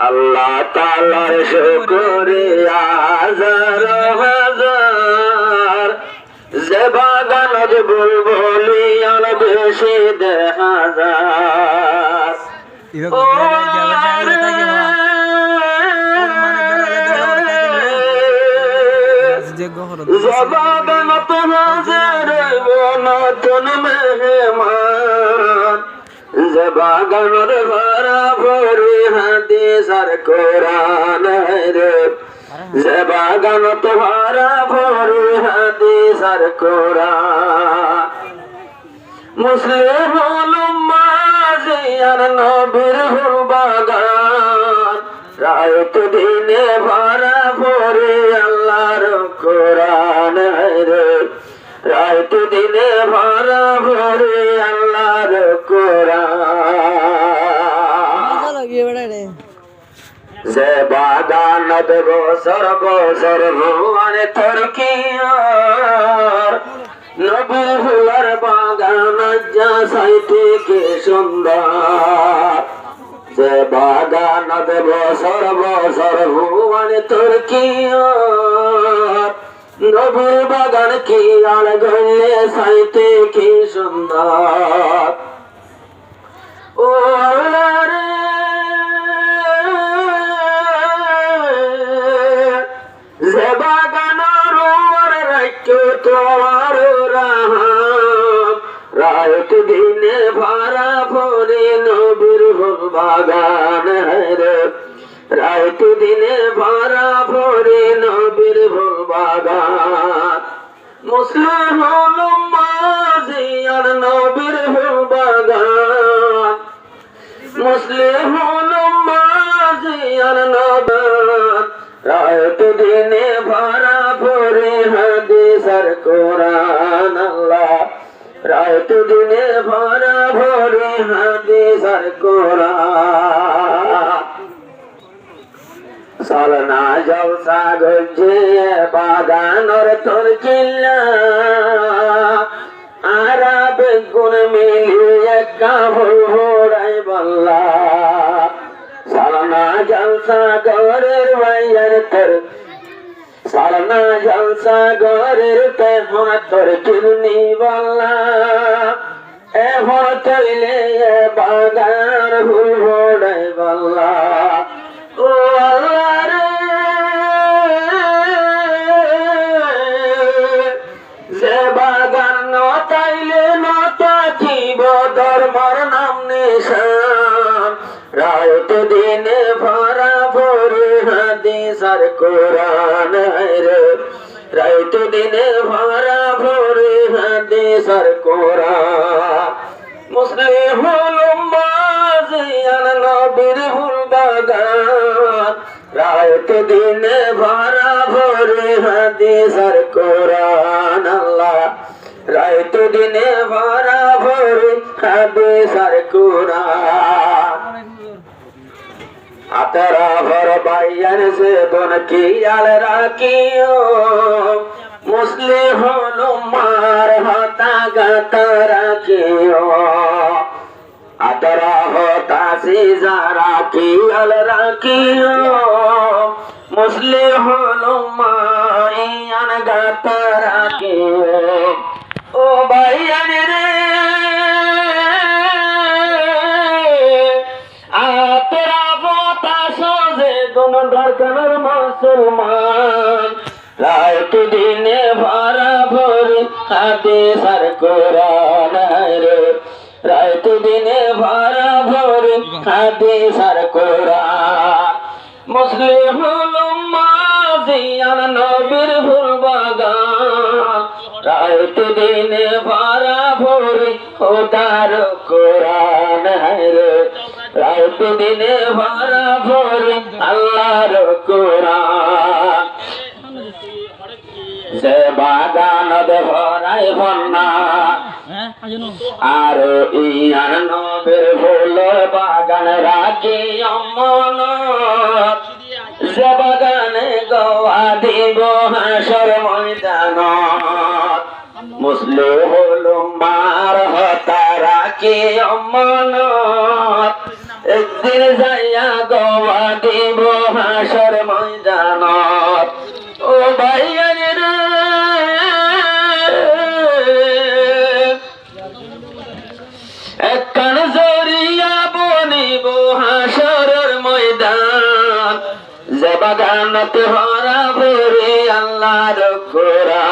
আল্লাহ তাআলার শুকরিয়া হাজার হাজার, যে বাগানত বুলবুলি আর বেশি দেখা যায়। বাগানত হাজার নতুন মেহমান, যে বাগানের ভরা ভরি হাদিস আর কোরআন রে, যে বাগানত ভরা ভরি হাদিস আর কোরআন। মুসলিম উম্মাহ আর নবীর বাগান, রাত দিনে ভরা ভরি আল্লাহর কোরআন রে, রাত দিনে ভরা ভরি আল্লাহর কোরআন। যে বাগানত বছর বছর ভুয়ানে তরকিয়ার, নবীর ফুলের বাগান যা সাইতে কি সুন্দর। যে বাগানত বছর বছর ভুয়ানে তরকিয়ার, নবীর বাগান কি আর গলে সাইতে কি সুন্দর। ও রে যে বাগানের রাখো তোমার রাহাম, রাত দিনে ভরা ভরে নবীর ফুল বাগান রে, রাত দিনে ভরা ভরে নবীর ফুল বাগান। মুসলিম উম্মাহ আর নবীর ফুল বাগান, মুসলিম উম্মাহ আর নবীর, রাত দিনে ভরা ভরে হাদিস আর কোরআন আল্লাহ, রাত দিনে ভরা ভরে হাদিস আর কোরআন। সালনা জলসা গজে বাগানর তোর চিল্লা, আরব গুণ মিলিয়ে কাবুল ভোরাই বল্লা। সালনা জলসা গরের ভাইয়ার তোর, সালনা জলসা গরের তেমন তোর চিরনি বল্লা। এখন চলে বাগান ভুল ভোরাই বল্লা। ও আল্লাহ রে, যে বাগান নতাইলে নতাকিব ধর্মর নাম নিশান, রাত দিনে ভরা ভরে হাদিস আর কোরআন রে, রাত দিনে ভরা ভরে হাদিস আর কোরআন। মুসলিম উম্মাহ আর নবীর ফুল বাগান, রাত দিনে ভরা ভরে হাদিস আর কোরআন আল্লাহ, রাত দিনে ভরা ভরে হাদিস আর কোরআন। আতরা ভর বাইয়ান সে বন কি আল রাখিও, মুসলিম উম্মাহর হতা গাতা রাখিও। আতরা হতা সিজা রাখিয়াল রাখিও, মুসলিম উম্মাহ ইয়ান গাতা রাখিও। ও বাইয়ান রে, আতরা হতা সোজে দুন দরকার মুসলমান, রাত দিনে ভরা ভরে হাদিস আর কোরআন রে, রাত দিনে ভরা ভরে হাদিস আর কোরআন। মুসলিম উম্মাহ আর নবীর ফুল বাগান, রাত দিনে ভরা ভরে খোদার কোরআন রে, রাত দিনে ভরা ভরে আল্লাহর কোরআন। যে বাগানত ভরাই ভন্না, আর ইয়ার নবীর ফুল বাগান রাখি অমনত, যে বাগানে গোয়া দিব হাসর ময়দানত। মুসলিম উম্মাহর হতা রাখি অমনত, একদিন যাইয়া গোয়া দিব একখান জরিয়া বনিব হাসরের ময়দান, যে বাগানতে ভরা ভরে আল্লাহর কোরআন।